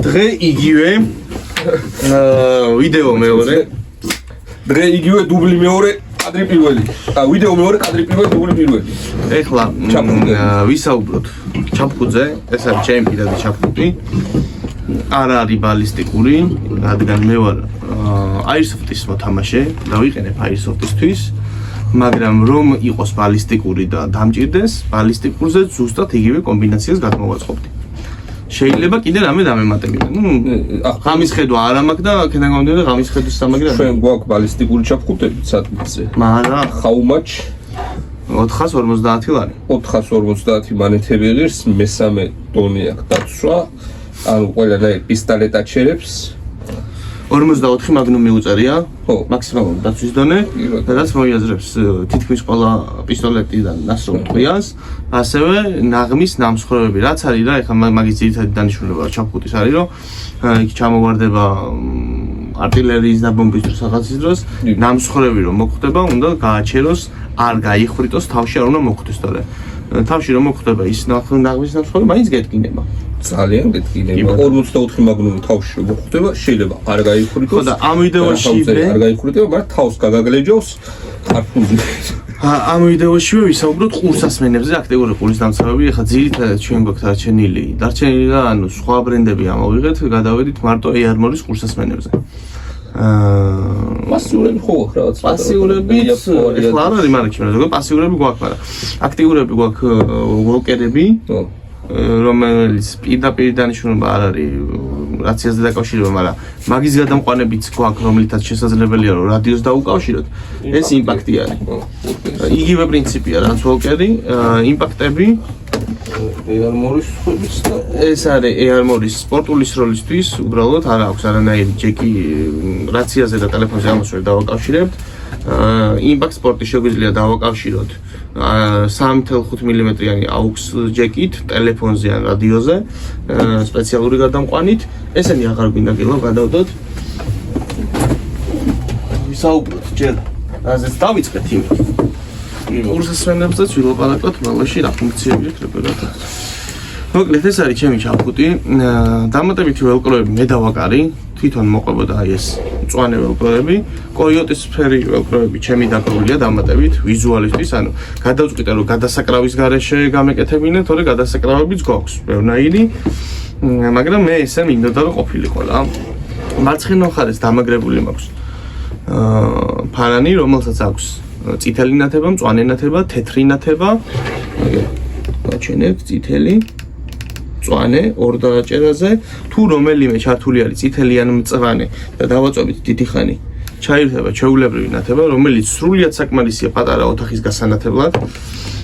დღე იგივე ვიდეო მეორე. დღე იგივე დუბლი მეორე, კადრი პირველი. ვიდეო მეორე, კადრი პირველი, დუბლი პირველი. ეხლა ვისაუბროთ ჩაფხუძე, ეს არის ჩემი პირადი ჩაფხუტი. არ არის ბალისტიკური, რადგან მე ვარ Airsoft-ის მოთამაშე და ვიყენებ Airsoft-ისთვის, მაგრამ რომ იყოს ბალისტიკური და დამჭირდეს, ბალისტიკურზე ზუსტად იგივე კომბინაციას გადმოვაწყობდი. შეიძლება კიდე რამე დამემატებინა. ღამის ხედვა არ მაქვს და აქედან გამომდინარე ღამის ხედვის სამაგრი არ. ჩვენ გვაქვს ბალისტიკური ჩაფხუტები სათბიზე. მაგრამ how much 450 ლარი. 450 მანეთები ღირს, მესამე დონე აქვს დაცვა. ანუ ყველანაირ პისტოლეტად შერებს 44 მაგნუმი უწერია, ხო, მაქსიმალური დაცვის დონე, რაც მოიაზრებს თითქმის ყველა პისტოლეტიდან ნასროლ ტყვიას, ასევე ნაღმის ნამსხვრევები, რაც არის რა, ეხლა მაგის ძირითადი დანიშნულება ჩაფხუტის არის, რომ იქ ჩამოვარდება артиллерიის და ბომბის დროს რაღაცის დროს, ნამსხვრევი რომ მოხვდება, უნდა გააჩეროს, არ გაიხრიტოს თავში, არ უნდა მოხვდეს თორე. თავში რომ მოხვდება ის ნაღმის ნამსხვრევი, მაინც გეტკინება. ძალიან გეტკინება. 44 მაგნუმი თავში რომ მოხვდება, შეიძლება არ გაიხრიტოს. ხო და ამ ვიდეოში არ გაიხრიტება, მაგრამ თავს გაგაგლეჯავს კარფუზი. ამ ვიდეოშივე ვისაუბროთ ყურსასმენებზე, აქტიური ყურის დამცავები, ახლა ძირითადად ჩვენ გვაქვს დარჩენილი. დარჩენილი რა, ანუ სხვა ბრენდები ამოვიღეთ, გადავედით მარტო AR-მორის ყურსასმენებზე. პასიურები ხო აქვს რაღაც. პასიურები ახლა არ არის მარკი, მაგრამ პასიურები გვაქვს, მაგრამ აქტიურები გვაქვს ვოკერები, რომელიც პირდაპირ დანიშნულება არ არის რაციაზე დაკავშირება, მაგრამ მაგის გადამყვანებიც გვაქვს, რომლითაც შესაძლებელია რომ რადიოს დაუკავშიროთ. ეს იმპაქტი არის. იგივე პრინციპია, რაც ვოკერი, იმპაქტები AR-მორის ხუბის და ეს არის AR-მორის სპორტული სროლისთვის, უბრალოდ არ აქვს არანაირი ჯეკი რაციაზე და ტელეფონზე ამას ვერ დავაკავშირებთ. იმპაქტ სპორტი შეგვიძლია დავაკავშიროთ 3.5 მმ-იანი AUX ჯეკით, ტელეფონზე ან რადიოზე, სპეციალური გადამყვანით. ესენი აღარ გვინდა კილო გადავდოთ. ვისაუბროთ ჯერ რაზეც დავიწყეთ იმით. ყურსასმენებზე ვილაპარაკოთ მალოში რა ფუნქციები იქნება რა. მოკლედ ეს არის ჩემი ჩაფხუტი. დამატებითი ველკროები მე დავაკარი, თვითონ მოყვებოდა აი ეს მწვანე ველკროები, კოიოტის სფერი ველკროები ჩემი დაკრულია დამატებით ვიზუალისტვის, ანუ გადავწყვიტე რომ გადასაკრავის გარეშე გამეკეთებინე, თორე გადასაკრავებიც გვაქვს ბევრნაირი, მაგრამ მე ესე მინდოდა რომ ყოფილიყო რა. მარცხენა მხარეს დამაგრებული მაქვს ფარანი, რომელსაც აქვს წითელი ნათება, მწვანე ნათება, თეთრი ნათება. გაჩვენებთ წითელი, მწვანე ორ დააჭერაზე, თუ რომელიმე ჩართული არის წითელი ან მწვანე და დავაწვევით დიდი ხანი, ჩაირთება ჩვეულებრივი ნათება, რომელიც სრულიად საკმარისია პატარა ოთახის გასანათებლად.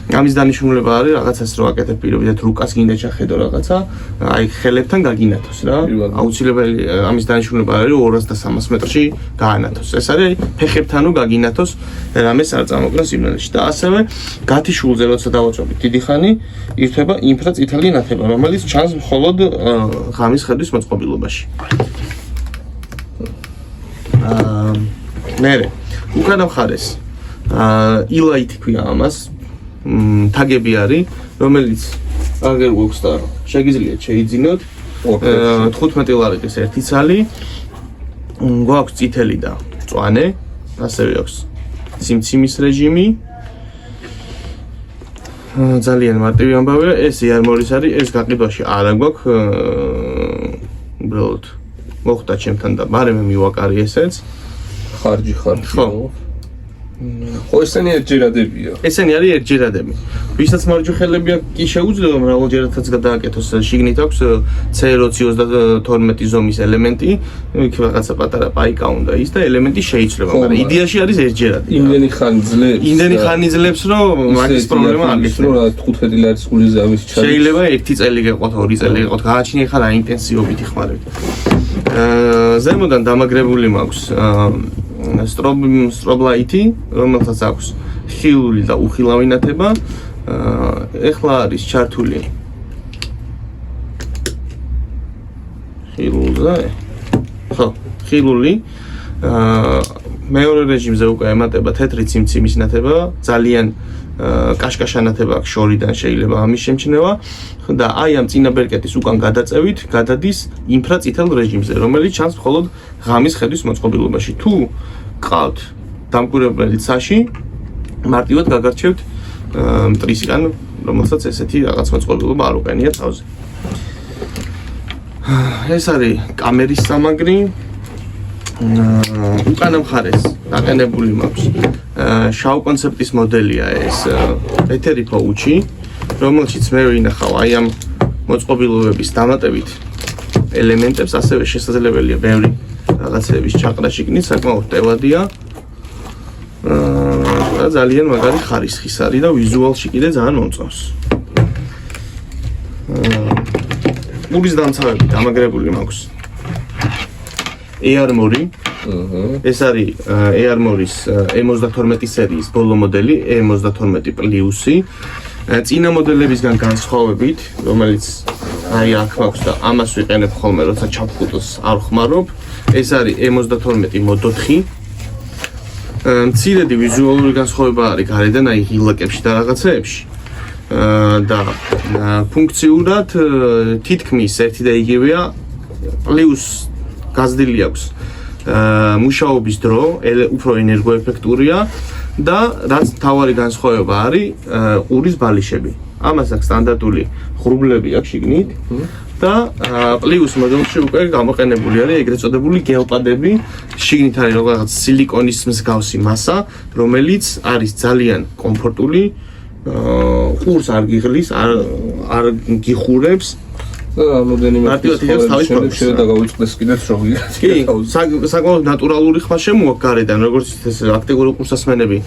ამის დანიშნულება არის რაღაცას რო აკეთებ პირობითად რუკას გინდა ჩახედო რაღაცა, აი ხელებთან გაგინათოს რა. აუცილებელი ამის დანიშნულება არის 200 და 300 მეტრში გაანათოს. ეს არის ფეხებთანო გაგინათოს, რამეს არ წამოკლას იმნელში და ასევე გათიშულზე როცა დავაწვევით დიდი ხანი, ირთვება ინფრა წითელი ნათება, რომელიც ჩანს მხოლოდ ღამის ხედვის მოწყობილობაში. მერე უკანა მხარეს ილაითი ქვია ამას. თაგები არის, რომელიც აგერ გვაქვს და შეგიძლიათ შეიძინოთ 15 ლარიკის ერთი ცალი, გვაქვს წითელი და მწვანე, ასევე აქვს სიმციმის რეჟიმი. ძალიან მარტივი ამბავია, ეს AR-მორის არის, ეს გაყიდვაში არა გვაქვს, უბრალოდ მოხდა ჩემთან და მარე მე მივაკარი ესეც. ხარჯი ხო. ხო ესენი ერთჯერადებია. ესენი არის ერთჯერადები. ვისაც მარჯვეხელები აქვს კი შეუძლია მრავალჯერადაც გადააკეთოს. შიგნით აქვს C20-32 ზომის ელემენტი, იქ რაღაცა პატარა პაიკა უნდა ის და ელემენტი შეიცვლება, მაგრამ იდეაში არის ერთჯერადი. იმდენი ხანი ძლებს. იმდენი ხანი ძლებს, რომ მაგის პრობლემა არ გექნება. 15 ლარის ყულიზე ამის ჩადი. შეიძლება 1 წელი გეყოთ, 2 წელი გეყოთ, გააჩნია ხარ ინტენსივობით იხმარებით. ზემოდან დამაგრებული მაქვს სტრობლაითი, რომელსაც აქვს ხილული და უხილავი ნათება. ეხლა არის ჩართული ხილულზე. ხო, ხილული. მეორე რეჟიმზე უკვე ემატება თეთრი ციმციმის ნათება, ძალიან კაშკაშანათება აქვს შორიდან შეიძლება ამის შემჩნევა და აი ამ წინა ბერკეტის უკან გადაწევით გადადის ინფრაწითელ რეჟიმზე, რომელიც ჩანს მხოლოდ ღამის ხედვის მოწყობილობაში. თუ ყავთ დამკვირვებელი ცაში, მარტივად გაგარჩევთ მტრისგან, რომელსაც ესეთი რაღაც მოწყობილობა არ უყენია თავზე. ეს არის კამერის სამაგრი. უკანა მხარეს დაყენებული მაქვს შავ კონცეპტის მოდელია ეს ეთერი პოუჩი, რომელშიც მე ვინახავ აი ამ მოწყობილობების დამატებით ელემენტებს, ასევე შესაძლებელია ბევრი რაღაცების ჩაყრა შიგნით, საკმაოდ ტევადია და ძალიან მაგარი ხარისხის არის და ვიზუალში კიდე ძალიან მომწონს. პურის დამცავები დამაგრებული მაქვს Earmori. ეს არის Earmoris E52 სერიის ბოლო მოდელი E52 პლუსი. წინა მოდელებისგან განსხვავებით, რომელიც აი აქ მაქვს და ამას ვიყენებ ხოლმე, როცა ჩაფხუტოს არ ხმარობ. ეს არის E52 Moto 4. მცირედი ვიზუალური განსხვავება არის გარედან აი ღილაკებში და რაღაცეებში. და ფუნქციურად თითქმის ერთი და იგივეა, პლუს გაზრდილი აქვს მუშაობის დრო, უფრო ენერგოეფექტურია და რაც მთავარი განსხვავება არის ყურის ბალიშები. ამას აქვს სტანდარტული ღრუბლები აქვს შიგნით და პლუს მოდელში უკვე გამოყენებული არის ეგრეთ წოდებული გელპადები. შიგნით არის რაღაც სილიკონის მსგავსი მასა, რომელიც არის ძალიან კომფორტული, ყურს არ გიღლის, არ გიხურებს. რამოდენიმე შეიძლება გავიწყდეს კიდეც რომ კი, საკმაოდ ნატურალური ხმა შემოაქვს გარედან, როგორც ეს აქტიური ყურსასმენები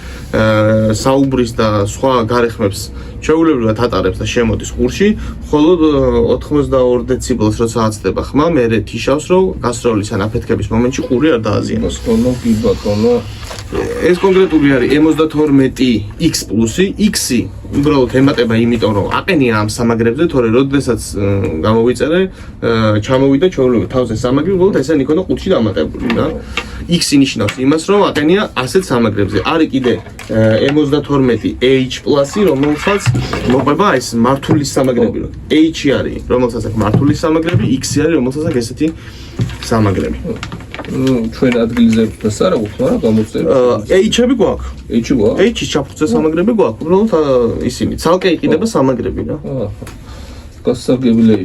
საუბრის და სხვა გარეხმებს ჩვეულებრივად ატარებს და შემოდის ყურში, მხოლოდ 82 დეციბელს როცა აცდება ხმა, მერე თიშავს, რომ გასროლის ან აფეთქების მომენტში ყური არ დააზიანოს. კი ბატონო. ეს კონკრეტული არის E52X პლუსი, X-ი უბრალოდ ემატება იმიტომ, რომ აყენია ამ სამაგრებზე, თორე როდესაც გამოვიწერე, ჩამოვიდა ჩვეულებრივად თავზე სამაგრი, უბრალოდ ესენი იქნება ყუთში დამატებული და X-ი ნიშნავს იმას, რომ აყენია ასეთ სამაგრებზე. არის კიდე E52H პლუსი, რომელსაც მოყვება ეს მართული სამაგრები. H-ი არის, რომელსაც აქვს მართული სამაგრები, X-ი არის, რომელსაც აქვს ესეთი სამაგრები. ჩვენ ადგილზე და არა გვაქვს, მაგრამ გამოწერა. H-ები გვაქვს. H-ი გვაქვს? H-ის ჩაფხუძე სამაგრები გვაქვს, უბრალოდ ისინი ცალკე იყიდება სამაგრები რა. გასაგებია.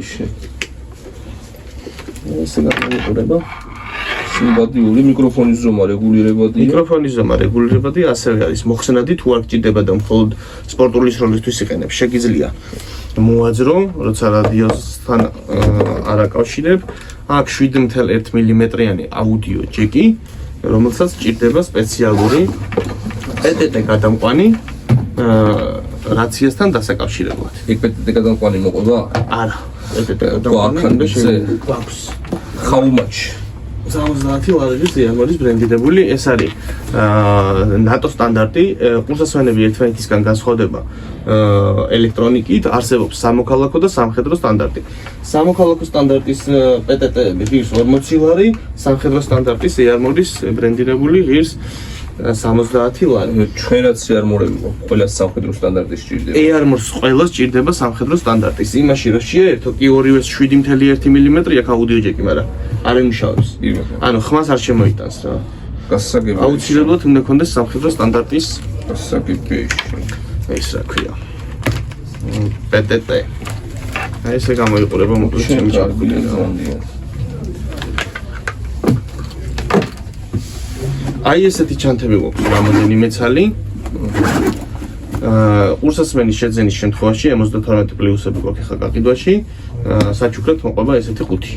ესე გამოიყურება. სიმბადიური მიკროფონის ზომა რეგულირებადია. მიკროფონის ზომა რეგულირებადია, ასევე არის მოხსნადი, თუ არ გჭირდება და მხოლოდ სპორტული სროლისთვის იყენებ, შეგიძლია მოაძრო, როცა რადიოსთან არ აკავშირებ. აქ 7.1 მმ-იანი აუდიო ჯეკი, რომელსაც ჭირდება სპეციალური PTT გადამყვანი რაციასთან დასაკავშირებლად. ეგ PTT გადამყვანი მოყვება? არა, PTT გადამყვანი გვაქვს. How much? 70 ლარების Earmoris ბრენდირებული, ეს არის NATO სტანდარტი, ყურსასმენები ერთმანეთისგან განსხვავდება ელექტრონიკით, არსებობს სამოქალაქო და სამხედრო სტანდარტი. სამოქალაქო სტანდარტის PTT-ები ღირს 40 ლარი, სამხედრო სტანდარტის Earmoris ბრენდირებული ღირს 70 ლარი. ჩვენაც Earmorები გვაქვს, ყველა სამხედრო სტანდარტის ჭირდება. Earmoris ყველას ჭირდება სამხედრო სტანდარტის. იმაში რომ შეერთო კი ორივე 7.1 მმ აქ აუდიო ჯეკი, მაგრამ არ იმუშავებს. ანუ ხმას არ შემოიტანს რა. გასაგებია. აუცილებლად უნდა კონდეს სამხედრო სტანდარტის გასაგებია. ეს რა ქვია. PTT. აი ესე გამოიყურება მოკლედ ჩემი ჩართული. აი ესეთი ჩანთები გვაქვს, რამოდენიმე ცალი. ყურსასმენის შეძენის შემთხვევაში E52 პლუსები გვაქვს ახლა გაყიდვაში. საჩუქრად მოყვება ესეთი ყუთი.